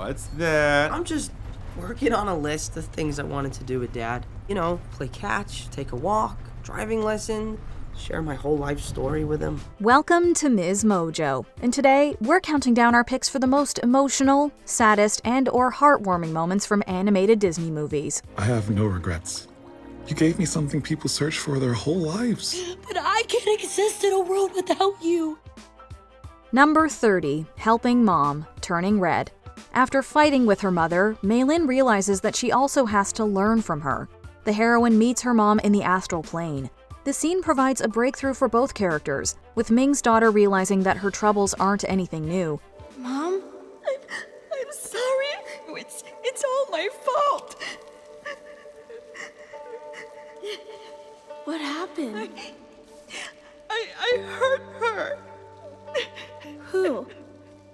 What's that? I'm just working on a list of things I wanted to do with Dad. You know, play catch, take a walk, driving lesson, share my whole life story with him. Welcome to MsMojo, and today we're counting down our picks for the most emotional, saddest, and/or heartwarming moments from animated Disney movies. I have no regrets. You gave me something people search for their whole lives. But I can't exist in a world without you. Number 30, Helping Mom, Turning Red. After fighting with her mother, Mei-Lin realizes that she also has to learn from her. The heroine meets her mom in the astral plane. The scene provides a breakthrough for both characters, with Ming's daughter realizing that her troubles aren't anything new. Mom, I'm sorry. It's all my fault. What happened? I hurt her. Who?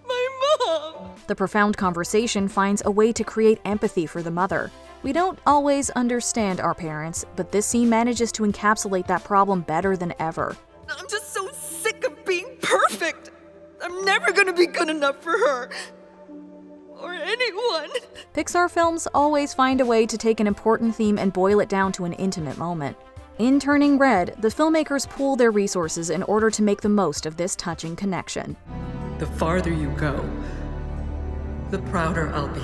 My mom. The profound conversation finds a way to create empathy for the mother. We don't always understand our parents, but this scene manages to encapsulate that problem better than ever. I'm just so sick of being perfect. I'm never gonna be good enough for her. Or anyone. Pixar films always find a way to take an important theme and boil it down to an intimate moment. In Turning Red, the filmmakers pool their resources in order to make the most of this touching connection. The farther you go, the prouder I'll be.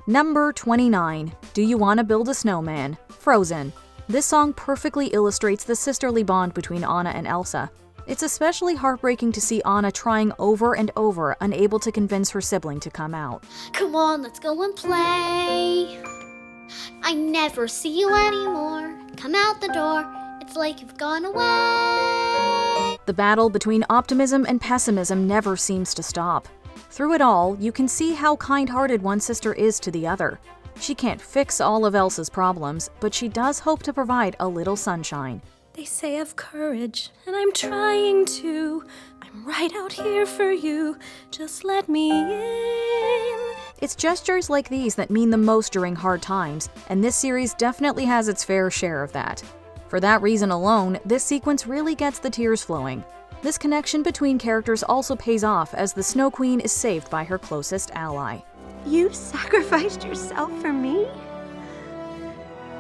Number 29, Do You Wanna Build a Snowman? Frozen. This song perfectly illustrates the sisterly bond between Anna and Elsa. It's especially heartbreaking to see Anna trying over and over, unable to convince her sibling to come out. Come on, let's go and play. I never see you anymore. Come out the door. It's like you've gone away. The battle between optimism and pessimism never seems to stop. Through it all, you can see how kind-hearted one sister is to the other. She can't fix all of Elsa's problems, but she does hope to provide a little sunshine. They say have courage, and I'm trying to. I'm right out here for you. Just let me in. It's gestures like these that mean the most during hard times, and this series definitely has its fair share of that. For that reason alone, this sequence really gets the tears flowing. This connection between characters also pays off as the Snow Queen is saved by her closest ally. You sacrificed yourself for me?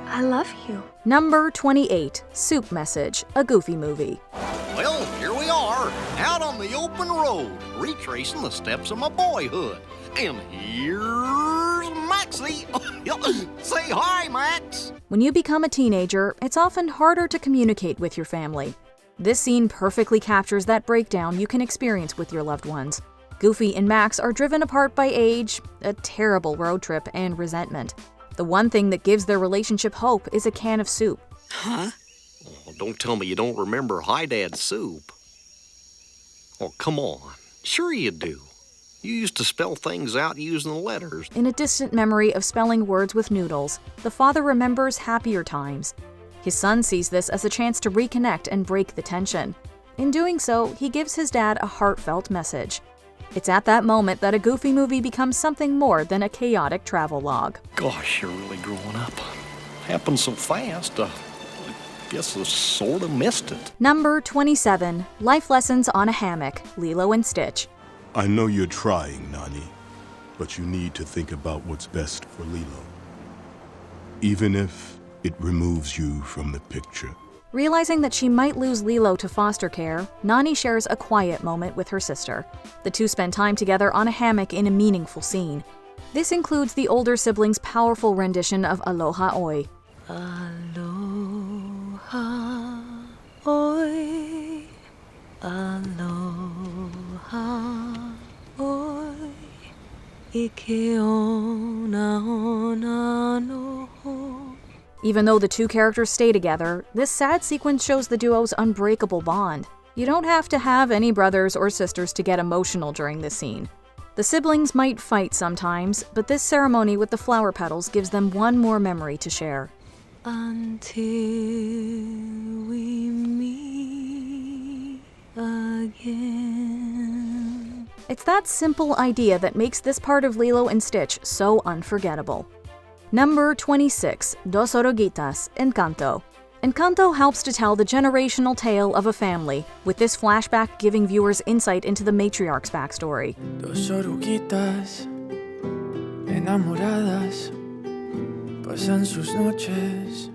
I love you. Number 28, Soup Message, a Goofy movie. Well, here we are, out on the open road, retracing the steps of my boyhood. And here's Maxie. Say hi, Max. When you become a teenager, it's often harder to communicate with your family. This scene perfectly captures that breakdown you can experience with your loved ones. Goofy and Max are driven apart by age, a terrible road trip, and resentment. The one thing that gives their relationship hope is a can of soup. Huh? Oh, don't tell me you don't remember Hi Dad's soup. Oh, come on. Sure you do. You used to spell things out using the letters. In a distant memory of spelling words with noodles, the father remembers happier times. His son sees this as a chance to reconnect and break the tension. In doing so, he gives his dad a heartfelt message. It's at that moment that a Goofy movie becomes something more than a chaotic travelogue. Gosh, you're really growing up. Happened so fast, I guess I sort of missed it. Number 27, Life Lessons on a Hammock, Lilo and Stitch. I know you're trying, Nani, but you need to think about what's best for Lilo. Even if it removes you from the picture. Realizing that she might lose Lilo to foster care, Nani shares a quiet moment with her sister. The two spend time together on a hammock in a meaningful scene. This includes the older siblings' powerful rendition of Aloha Oi. Aloha, oi. Aloha, oi. Ike ona ona no ho. Even though the two characters stay together, this sad sequence shows the duo's unbreakable bond. You don't have to have any brothers or sisters to get emotional during this scene. The siblings might fight sometimes, but this ceremony with the flower petals gives them one more memory to share. Until we meet again. It's that simple idea that makes this part of Lilo and Stitch so unforgettable. Number 26, Dos Oruguitas, Encanto. Encanto helps to tell the generational tale of a family, with this flashback giving viewers insight into the matriarch's backstory. Dos oruguitas en Enamoradas pasan sus noches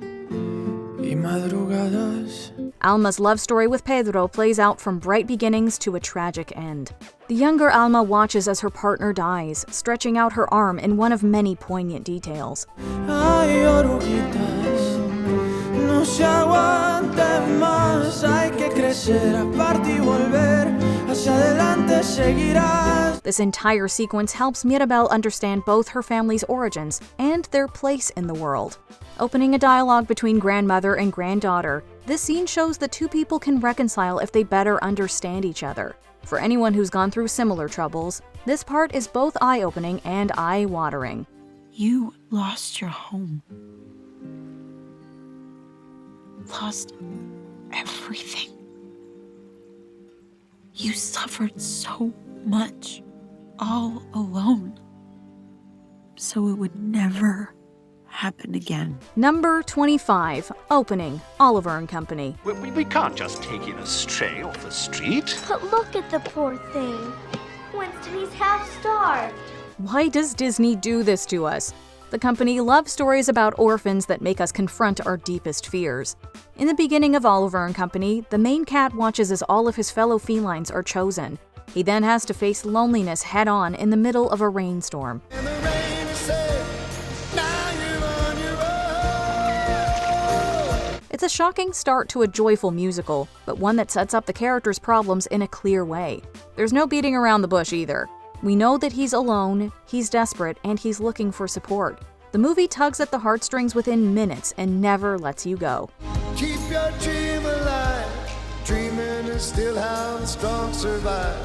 y madrugadas. Alma's love story with Pedro plays out from bright beginnings to a tragic end. The younger Alma watches as her partner dies, stretching out her arm in one of many poignant details. Ay, oruguitas, no se aguanten más, hay que crecer, aparte y volver, hacia adelante seguirás. This entire sequence helps Mirabel understand both her family's origins and their place in the world. Opening a dialogue between grandmother and granddaughter, this scene shows that two people can reconcile if they better understand each other. For anyone who's gone through similar troubles, this part is both eye-opening and eye-watering. You lost your home. Lost everything. You suffered so much, all alone. So it would never happen again. Number 25, opening, Oliver and Company. We can't just take him astray off the street. But look at the poor thing. Winston, he's half starved. Why does Disney do this to us? The company loves stories about orphans that make us confront our deepest fears. In the beginning of Oliver and Company, the main cat watches as all of his fellow felines are chosen. He then has to face loneliness head-on in the middle of a rainstorm. It's a shocking start to a joyful musical, but one that sets up the character's problems in a clear way. There's no beating around the bush either. We know that he's alone, he's desperate, and he's looking for support. The movie tugs at the heartstrings within minutes and never lets you go. Keep your dream alive. Dreaming is still how the strong survive.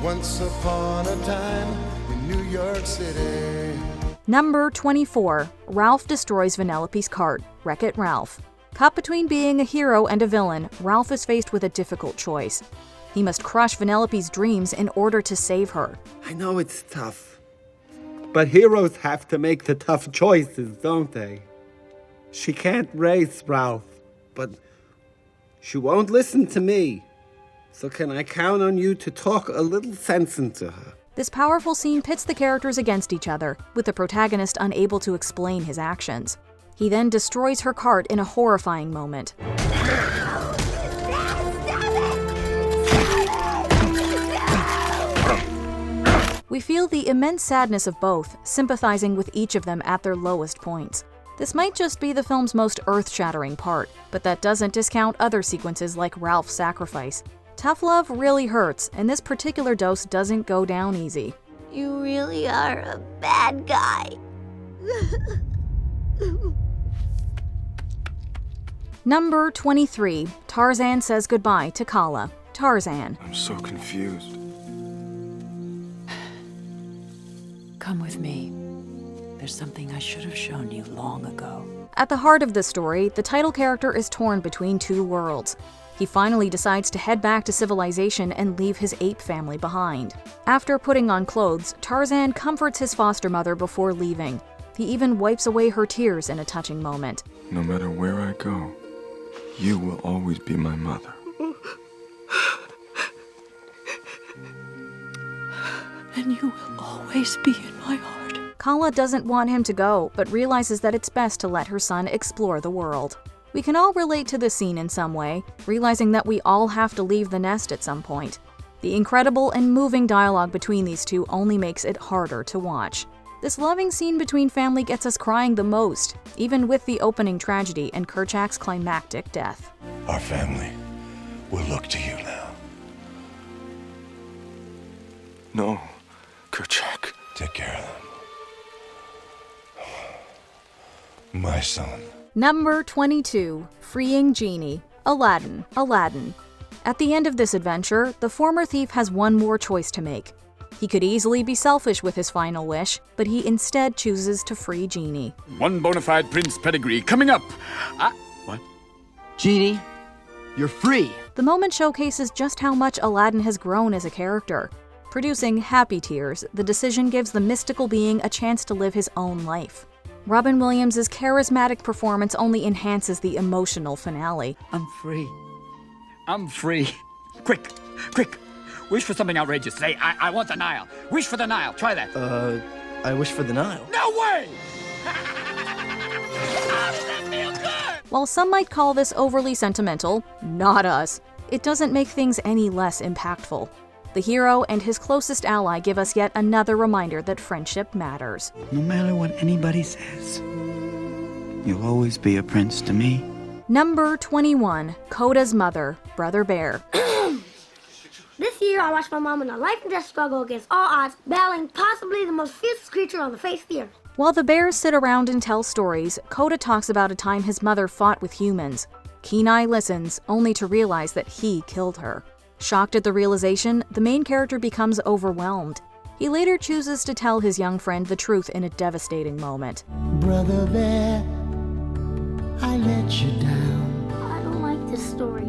Once upon a time in New York City. Number 24, Ralph destroys Vanellope's cart, Wreck-It Ralph. Caught between being a hero and a villain, Ralph is faced with a difficult choice. He must crush Vanellope's dreams in order to save her. I know it's tough, but heroes have to make the tough choices, don't they? She can't race Ralph, but she won't listen to me. So can I count on you to talk a little sense into her? This powerful scene pits the characters against each other, with the protagonist unable to explain his actions. He then destroys her cart in a horrifying moment. We feel the immense sadness of both, sympathizing with each of them at their lowest points. This might just be the film's most earth-shattering part, but that doesn't discount other sequences like Ralph's sacrifice. Tough love really hurts, and this particular dose doesn't go down easy. You really are a bad guy. Number 23, Tarzan says goodbye to Kala. Tarzan. I'm so confused. Come with me. There's something I should have shown you long ago. At the heart of the story, the title character is torn between two worlds. He finally decides to head back to civilization and leave his ape family behind. After putting on clothes, Tarzan comforts his foster mother before leaving. He even wipes away her tears in a touching moment. No matter where I go, you will always be my mother. And you will always be in my heart. Kala doesn't want him to go, but realizes that it's best to let her son explore the world. We can all relate to this scene in some way, realizing that we all have to leave the nest at some point. The incredible and moving dialogue between these two only makes it harder to watch. This loving scene between family gets us crying the most, even with the opening tragedy and Kerchak's climactic death. Our family will look to you now. No, Kerchak. Take care of them. My son. Number 22, Freeing Genie, Aladdin. At the end of this adventure, the former thief has one more choice to make. He could easily be selfish with his final wish, but he instead chooses to free Genie. One bona fide prince pedigree coming up. What? Genie, you're free. The moment showcases just how much Aladdin has grown as a character. Producing happy tears, the decision gives the mystical being a chance to live his own life. Robin Williams' charismatic performance only enhances the emotional finale. I'm free. I'm free. Quick. Wish for something outrageous. Say, I want the Nile. Wish for the Nile. Try that. I wish for the Nile. No way! How does that feel good? While some might call this overly sentimental, not us. It doesn't make things any less impactful. The hero and his closest ally give us yet another reminder that friendship matters. No matter what anybody says, you'll always be a prince to me. Number 21, Coda's mother, Brother Bear. This year, I watched my mom in a life and death struggle against all odds, battling possibly the most fierce creature on the face of the earth. While the bears sit around and tell stories, Coda talks about a time his mother fought with humans. Keen-Eye listens, only to realize that he killed her. Shocked at the realization, the main character becomes overwhelmed. He later chooses to tell his young friend the truth in a devastating moment. Brother Bear, I let you down. I don't like this story.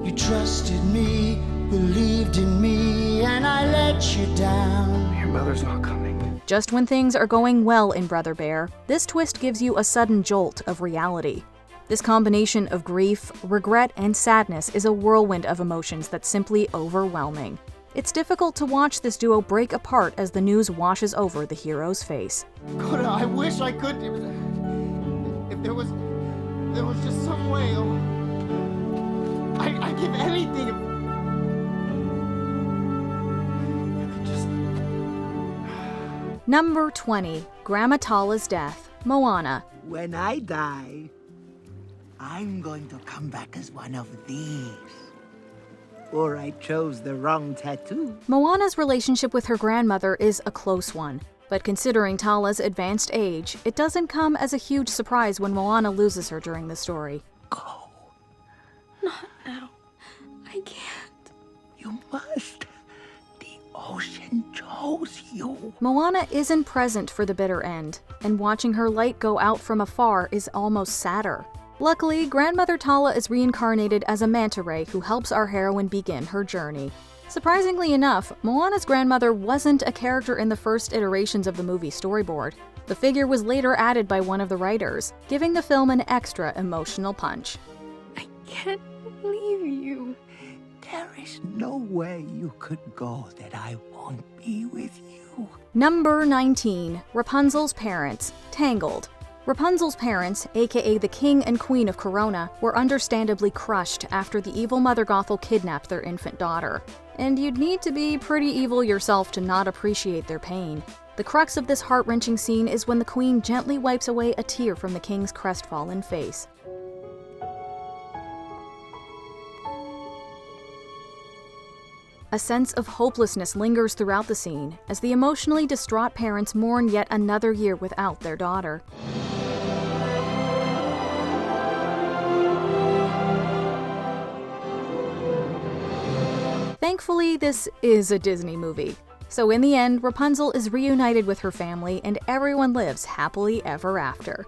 You trusted me, believed in me, and I let you down. Your mother's not coming. Just when things are going well in Brother Bear, this twist gives you a sudden jolt of reality. This combination of grief, regret, and sadness is a whirlwind of emotions that's simply overwhelming. It's difficult to watch this duo break apart as the news washes over the hero's face. Coda, I wish I could. If there was just some way. I'd give anything if I could just. Number 20, Grandma Tala's death, Moana. When I die, I'm going to come back as one of these. Or I chose the wrong tattoo. Moana's relationship with her grandmother is a close one, but considering Tala's advanced age, it doesn't come as a huge surprise when Moana loses her during the story. Not now. I can't. You must. The ocean chose you. Moana isn't present for the bitter end, and watching her light go out from afar is almost sadder. Luckily, Grandmother Tala is reincarnated as a manta ray who helps our heroine begin her journey. Surprisingly enough, Moana's grandmother wasn't a character in the first iterations of the movie storyboard. The figure was later added by one of the writers, giving the film an extra emotional punch. I can't leave you. There is no way you could go that I won't be with you. Number 19, Rapunzel's parents, Tangled. Rapunzel's parents, aka the King and Queen of Corona, were understandably crushed after the evil Mother Gothel kidnapped their infant daughter. And you'd need to be pretty evil yourself to not appreciate their pain. The crux of this heart-wrenching scene is when the Queen gently wipes away a tear from the King's crestfallen face. A sense of hopelessness lingers throughout the scene as the emotionally distraught parents mourn yet another year without their daughter. Thankfully, this is a Disney movie. So in the end, Rapunzel is reunited with her family and everyone lives happily ever after.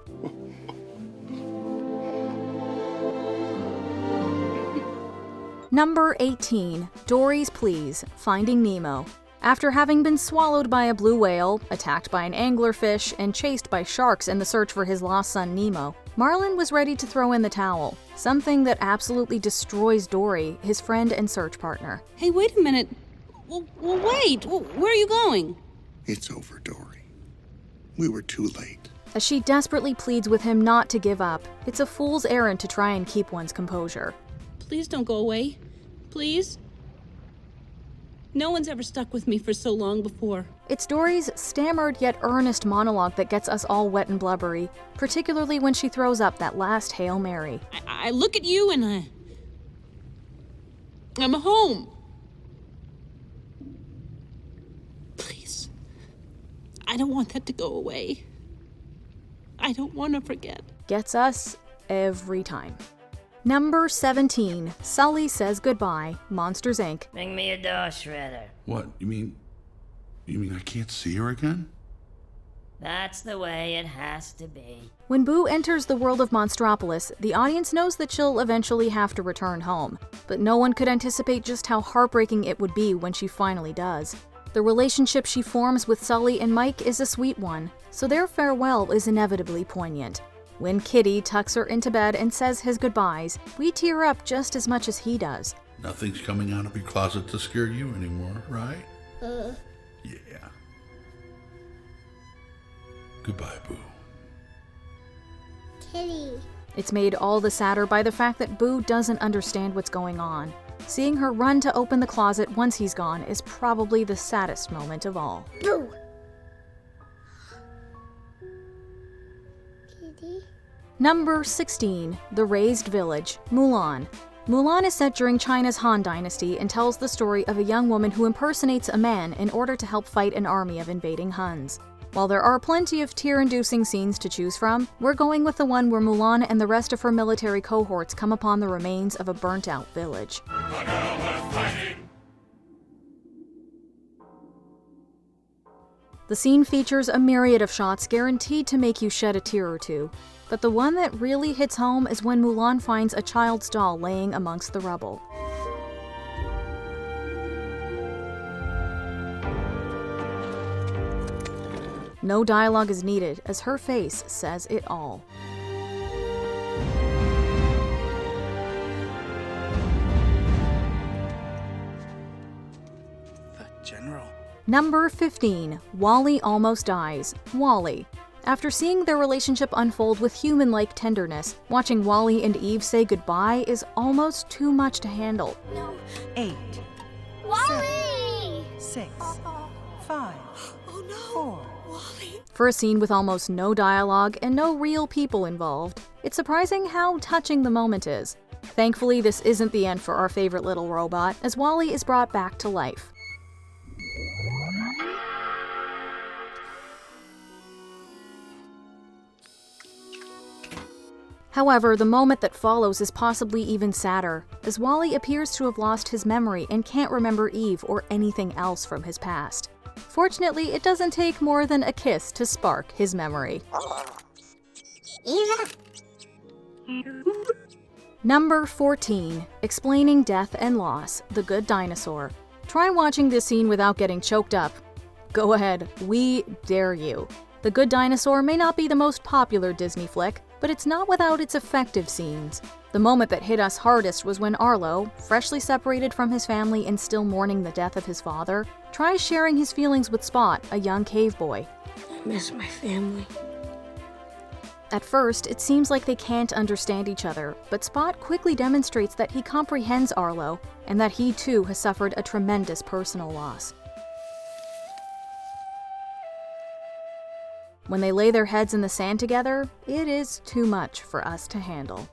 Number 18, Dory's Pleas, Finding Nemo. After having been swallowed by a blue whale, attacked by an anglerfish, and chased by sharks in the search for his lost son Nemo, Marlin was ready to throw in the towel, something that absolutely destroys Dory, his friend and search partner. Hey, wait a minute. Well, wait. Where are you going? It's over, Dory. We were too late. As she desperately pleads with him not to give up, it's a fool's errand to try and keep one's composure. Please don't go away. Please? No one's ever stuck with me for so long before. It's Dory's stammered yet earnest monologue that gets us all wet and blubbery, particularly when she throws up that last Hail Mary. I look at you and I'm home. Please. I don't want that to go away. I don't want to forget. Gets us every time. Number 17, Sully Says Goodbye, Monsters, Inc. Bring me a door shredder. What? You mean I can't see her again? That's the way it has to be. When Boo enters the world of Monstropolis, the audience knows that she'll eventually have to return home, but no one could anticipate just how heartbreaking it would be when she finally does. The relationship she forms with Sully and Mike is a sweet one, so their farewell is inevitably poignant. When Kitty tucks her into bed and says his goodbyes, we tear up just as much as he does. Nothing's coming out of your closet to scare you anymore, right? Yeah. Goodbye, Boo. Kitty. It's made all the sadder by the fact that Boo doesn't understand what's going on. Seeing her run to open the closet once he's gone is probably the saddest moment of all. Boo. Kitty. Number 16, The Raised Village, Mulan. Mulan is set during China's Han Dynasty and tells the story of a young woman who impersonates a man in order to help fight an army of invading Huns. While there are plenty of tear-inducing scenes to choose from, we're going with the one where Mulan and the rest of her military cohorts come upon the remains of a burnt-out village. The scene features a myriad of shots guaranteed to make you shed a tear or two. But the one that really hits home is when Mulan finds a child's doll laying amongst the rubble. No dialogue is needed, as her face says it all. The General. Number 15, Wall-E Almost Dies, Wall-E. After seeing their relationship unfold with human-like tenderness, watching Wall-E and Eve say goodbye is almost too much to handle. No. 8. Wall-E! 6. 5. Oh no. 4. Wall-E. For a scene with almost no dialogue and no real people involved, it's surprising how touching the moment is. Thankfully, this isn't the end for our favorite little robot, as Wall-E is brought back to life. However, the moment that follows is possibly even sadder, as Wall-E appears to have lost his memory and can't remember Eve or anything else from his past. Fortunately, it doesn't take more than a kiss to spark his memory. Number 14, Explaining Death and Loss, The Good Dinosaur. Try watching this scene without getting choked up. Go ahead, we dare you. The Good Dinosaur may not be the most popular Disney flick, but it's not without its effective scenes. The moment that hit us hardest was when Arlo, freshly separated from his family and still mourning the death of his father, tries sharing his feelings with Spot, a young cave boy. I miss my family. At first, it seems like they can't understand each other, but Spot quickly demonstrates that he comprehends Arlo, and that he too has suffered a tremendous personal loss. When they lay their heads in the sand together, it is too much for us to handle.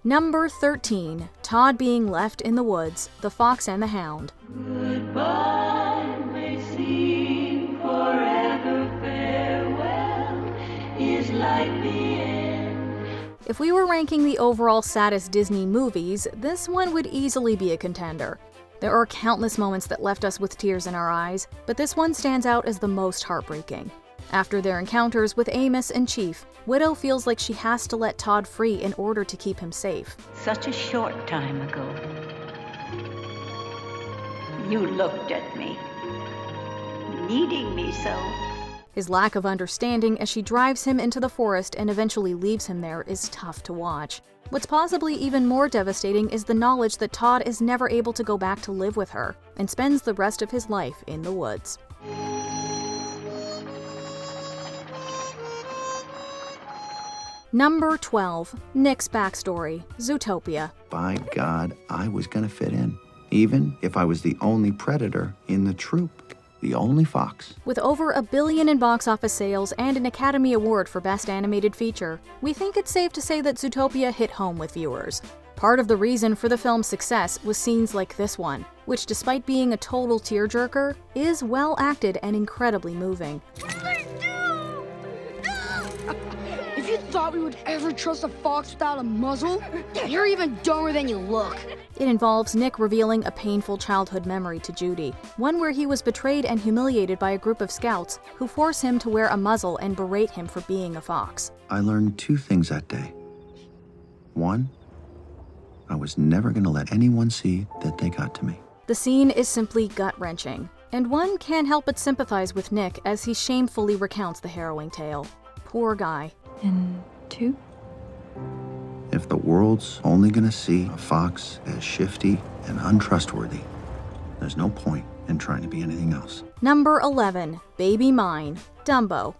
Number 13, Todd Being Left in the Woods, The Fox and the Hound. Goodbye may seem forever, farewell is like the end. If we were ranking the overall saddest Disney movies, this one would easily be a contender. There are countless moments that left us with tears in our eyes, but this one stands out as the most heartbreaking. After their encounters with Amos and Chief, Widow feels like she has to let Todd free in order to keep him safe. Such a short time ago, you looked at me, needing me so. His lack of understanding as she drives him into the forest and eventually leaves him there is tough to watch. What's possibly even more devastating is the knowledge that Todd is never able to go back to live with her and spends the rest of his life in the woods. Number 12, Nick's backstory, Zootopia. By God, I was gonna fit in, even if I was the only predator in the troop, the only fox. With over $1 billion in box office sales and an Academy Award for Best Animated Feature, we think it's safe to say that Zootopia hit home with viewers. Part of the reason for the film's success was scenes like this one, which despite being a total tearjerker, is well acted and incredibly moving. If you thought we would ever trust a fox without a muzzle, you're even dumber than you look. It involves Nick revealing a painful childhood memory to Judy, one where he was betrayed and humiliated by a group of scouts who force him to wear a muzzle and berate him for being a fox. I learned 2 things that day. 1, I was never gonna let anyone see that they got to me. The scene is simply gut-wrenching, and one can't help but sympathize with Nick as he shamefully recounts the harrowing tale. Poor guy. And 2? If the world's only gonna see a fox as shifty and untrustworthy, there's no point in trying to be anything else. Number 11, Baby Mine, Dumbo.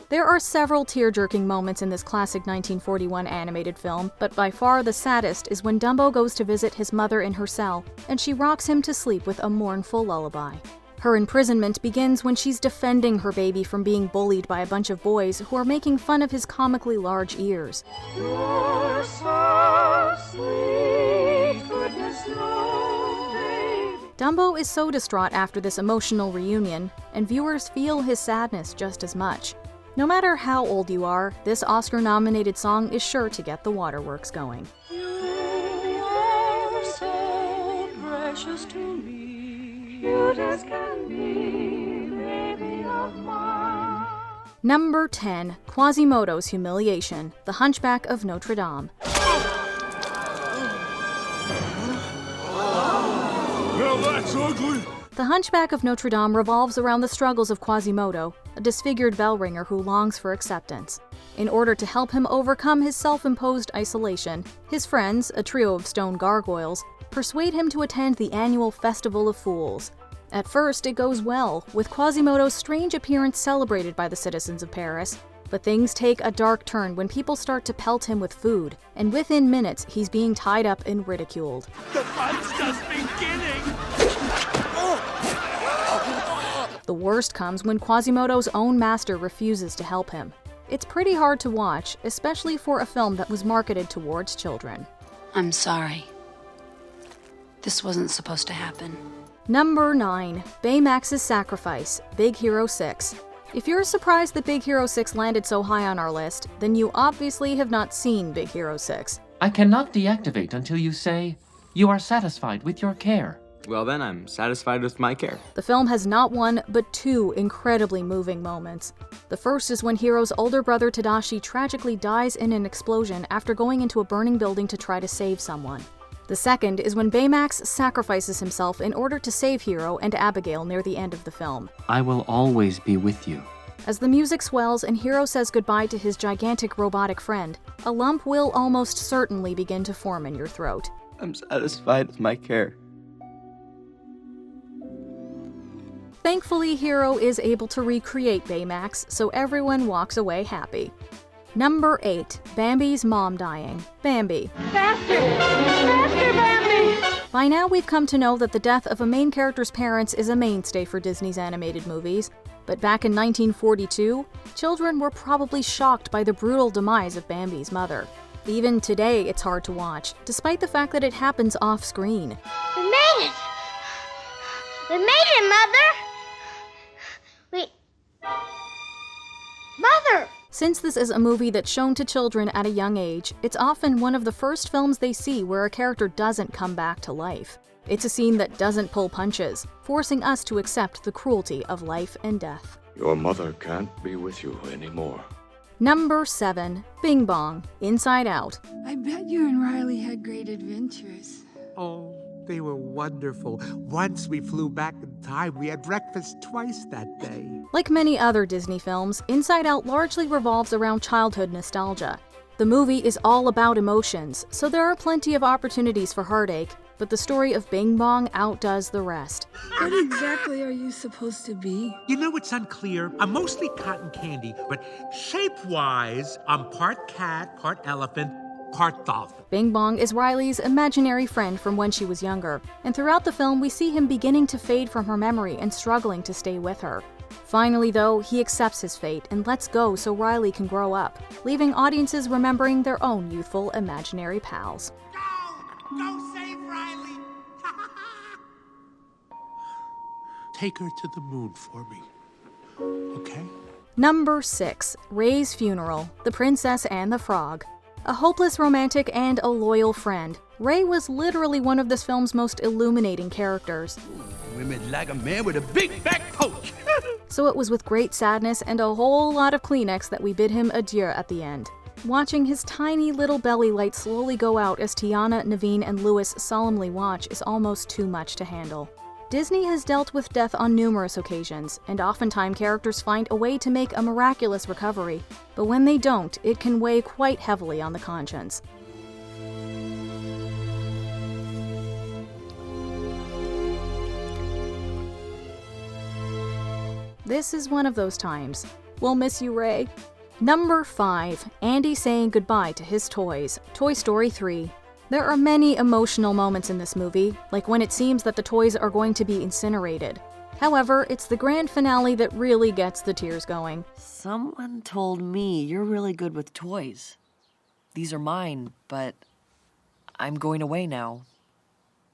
There are several tear-jerking moments in this classic 1941 animated film, but by far the saddest is when Dumbo goes to visit his mother in her cell, and she rocks him to sleep with a mournful lullaby. Her imprisonment begins when she's defending her baby from being bullied by a bunch of boys who are making fun of his comically large ears. You're so sweet, goodness knows, baby. Dumbo is so distraught after this emotional reunion, and viewers feel his sadness just as much. No matter how old you are, this Oscar-nominated song is sure to get the waterworks going. You are so precious to me. You just can be, baby of mine. Number 10, Quasimodo's Humiliation, The Hunchback of Notre Dame. Now that's ugly. The Hunchback of Notre Dame revolves around the struggles of Quasimodo, a disfigured bell ringer who longs for acceptance. In order to help him overcome his self-imposed isolation, his friends, a trio of stone gargoyles, persuade him to attend the annual Festival of Fools. At first, it goes well, with Quasimodo's strange appearance celebrated by the citizens of Paris. But things take a dark turn when people start to pelt him with food, and within minutes, he's being tied up and ridiculed. The fun's just beginning. The worst comes when Quasimodo's own master refuses to help him. It's pretty hard to watch, especially for a film that was marketed towards children. I'm sorry. This wasn't supposed to happen. Number 9, Baymax's Sacrifice, Big Hero 6. If you're surprised that Big Hero 6 landed so high on our list, then you obviously have not seen Big Hero 6. I cannot deactivate until you say, "You are satisfied with your care." Well then, I'm satisfied with my care. The film has not one, but two incredibly moving moments. The first is when Hiro's older brother Tadashi tragically dies in an explosion after going into a burning building to try to save someone. The second is when Baymax sacrifices himself in order to save Hiro and Abigail near the end of the film. I will always be with you. As the music swells and Hiro says goodbye to his gigantic robotic friend, a lump will almost certainly begin to form in your throat. I'm satisfied with my care. Thankfully, Hiro is able to recreate Baymax, so everyone walks away happy. Number 8, Bambi's Mom Dying, Bambi. Faster! Faster, Bambi! By now we've come to know that the death of a main character's parents is a mainstay for Disney's animated movies. But back in 1942, children were probably shocked by the brutal demise of Bambi's mother. Even today, it's hard to watch, despite the fact that it happens off-screen. We made it! We made it, Mother! Mother! Since this is a movie that's shown to children at a young age, it's often one of the first films they see where a character doesn't come back to life. It's a scene that doesn't pull punches, forcing us to accept the cruelty of life and death. Your mother can't be with you anymore. Number 7, Bing Bong, Inside Out. I bet you and Riley had great adventures. Oh, they were wonderful. Once we flew back in time, we had breakfast twice that day. Like many other Disney films, Inside Out largely revolves around childhood nostalgia. The movie is all about emotions, so there are plenty of opportunities for heartache, but the story of Bing Bong outdoes the rest. What exactly are you supposed to be? You know, it's unclear. I'm mostly cotton candy, but shape-wise, I'm part cat, part elephant, part dolphin. Bing Bong is Riley's imaginary friend from when she was younger, and throughout the film we see him beginning to fade from her memory and struggling to stay with her. Finally, though, he accepts his fate and lets go so Riley can grow up, leaving audiences remembering their own youthful imaginary pals. Go save Riley! Take her to the moon for me, okay? Number 6, Ray's Funeral, The Princess and the Frog. A hopeless romantic and a loyal friend, Ray was literally one of this film's most illuminating characters. Women like a man with a big back poach. So it was with great sadness and a whole lot of Kleenex that we bid him adieu at the end. Watching his tiny little belly light slowly go out as Tiana, Naveen, and Louis solemnly watch is almost too much to handle. Disney has dealt with death on numerous occasions, and oftentimes characters find a way to make a miraculous recovery, but when they don't, it can weigh quite heavily on the conscience. This is one of those times. We'll miss you, Ray. Number 5. Andy saying goodbye to his toys. Toy Story 3. There are many emotional moments in this movie, like when it seems that the toys are going to be incinerated. However, it's the grand finale that really gets the tears going. Someone told me you're really good with toys. These are mine, but I'm going away now.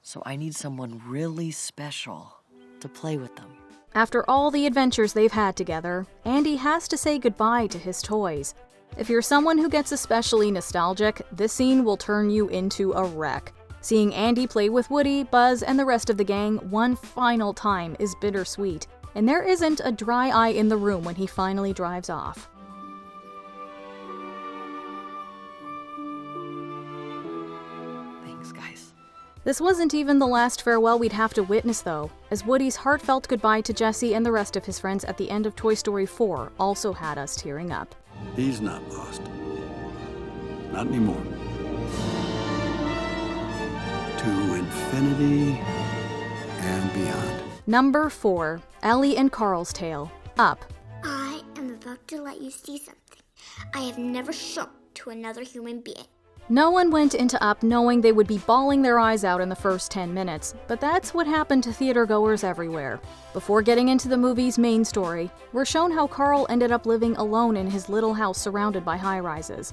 So I need someone really special to play with them. After all the adventures they've had together, Andy has to say goodbye to his toys. If you're someone who gets especially nostalgic, this scene will turn you into a wreck. Seeing Andy play with Woody, Buzz, and the rest of the gang one final time is bittersweet, and there isn't a dry eye in the room when he finally drives off. Thanks, guys. This wasn't even the last farewell we'd have to witness, though, as Woody's heartfelt goodbye to Jessie and the rest of his friends at the end of Toy Story 4 also had us tearing up. He's not lost. Not anymore. To infinity and beyond. Number 4. Ellie and Carl's Tale. Up. I am about to let you see something I have never shown to another human being. No one went into Up knowing they would be bawling their eyes out in the first 10 minutes, but that's what happened to theatergoers everywhere. Before getting into the movie's main story, we're shown how Carl ended up living alone in his little house surrounded by high-rises.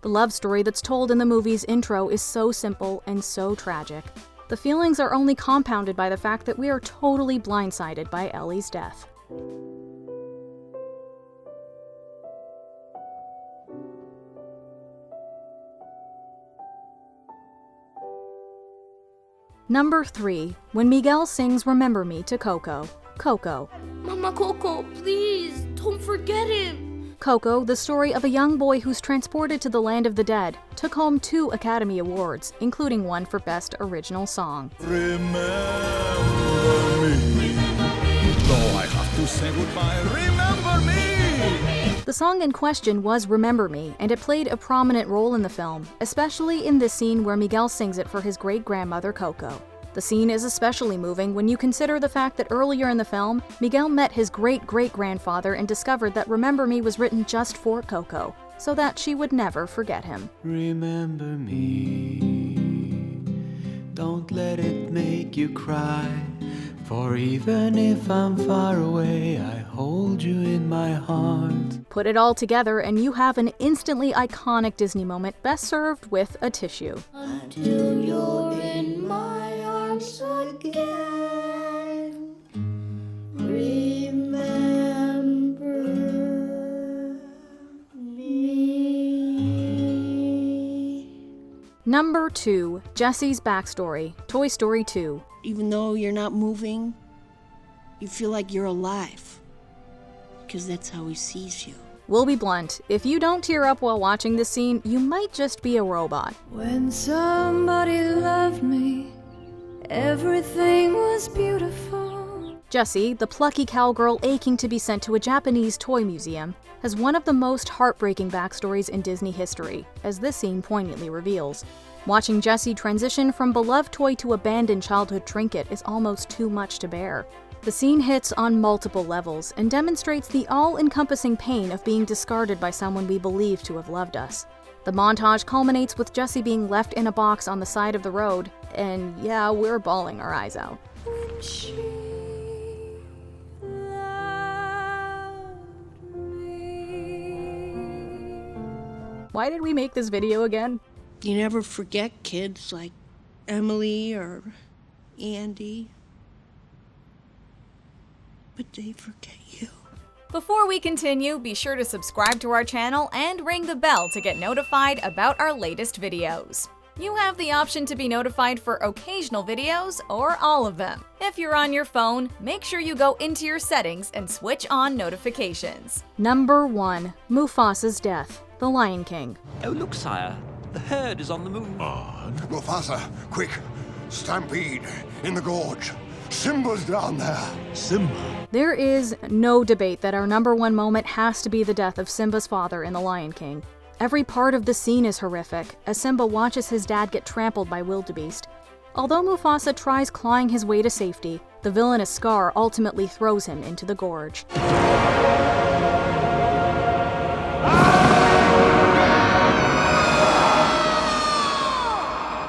The love story that's told in the movie's intro is so simple and so tragic. The feelings are only compounded by the fact that we are totally blindsided by Ellie's death. Number 3. When Miguel sings Remember Me to Coco. Coco. Mama Coco, please, don't forget him. Coco, the story of a young boy who's transported to the land of the dead, took home 2 Academy Awards, including one for Best Original Song. Remember me, though I have to say goodbye, remember me! The song in question was Remember Me, and it played a prominent role in the film, especially in this scene where Miguel sings it for his great-grandmother Coco. The scene is especially moving when you consider the fact that earlier in the film, Miguel met his great-great-grandfather and discovered that Remember Me was written just for Coco, so that she would never forget him. Remember me, don't let it make you cry, for even if I'm far away, I hold you in my heart. Put it all together and you have an instantly iconic Disney moment best served with a tissue. Until you're in my arms again, remember me. Number 2. Jessie's backstory. Toy Story 2. Even though you're not moving, you feel like you're alive. Because that's how he sees you. We'll be blunt. If you don't tear up while watching this scene, you might just be a robot. When somebody loved me, everything was beautiful. Jessie, the plucky cowgirl aching to be sent to a Japanese toy museum, has one of the most heartbreaking backstories in Disney history, as this scene poignantly reveals. Watching Jessie transition from beloved toy to abandoned childhood trinket is almost too much to bear. The scene hits on multiple levels and demonstrates the all-encompassing pain of being discarded by someone we believe to have loved us. The montage culminates with Jessie being left in a box on the side of the road, and yeah, we're bawling our eyes out. When she loved me. Why did we make this video again? You never forget kids like Emily or Andy. But they forget you. Before we continue, be sure to subscribe to our channel and ring the bell to get notified about our latest videos. You have the option to be notified for occasional videos or all of them. If you're on your phone, make sure you go into your settings and switch on notifications. Number 1. Mufasa's death. The Lion King. Oh, look, sire. The herd is on the move. Mufasa, quick! Stampede in the gorge. Simba's down there. Simba. There is no debate that our number 1 moment has to be the death of Simba's father in The Lion King. Every part of the scene is horrific, as Simba watches his dad get trampled by wildebeest. Although Mufasa tries clawing his way to safety, the villainous Scar ultimately throws him into the gorge.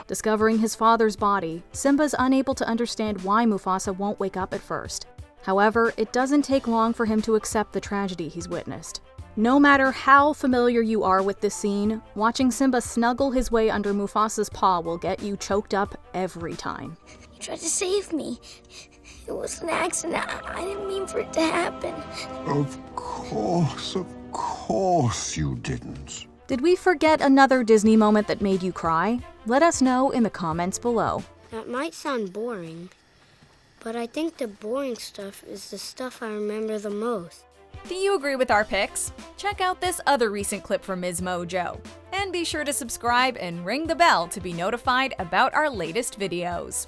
Discovering his father's body, Simba's unable to understand why Mufasa won't wake up at first. However, it doesn't take long for him to accept the tragedy he's witnessed. No matter how familiar you are with this scene, watching Simba snuggle his way under Mufasa's paw will get you choked up every time. You tried to save me. It was an accident. I didn't mean for it to happen. Of course you didn't. Did we forget another Disney moment that made you cry? Let us know in the comments below. That might sound boring, but I think the boring stuff is the stuff I remember the most. Do you agree with our picks? Check out this other recent clip from MsMojo. And be sure to subscribe and ring the bell to be notified about our latest videos.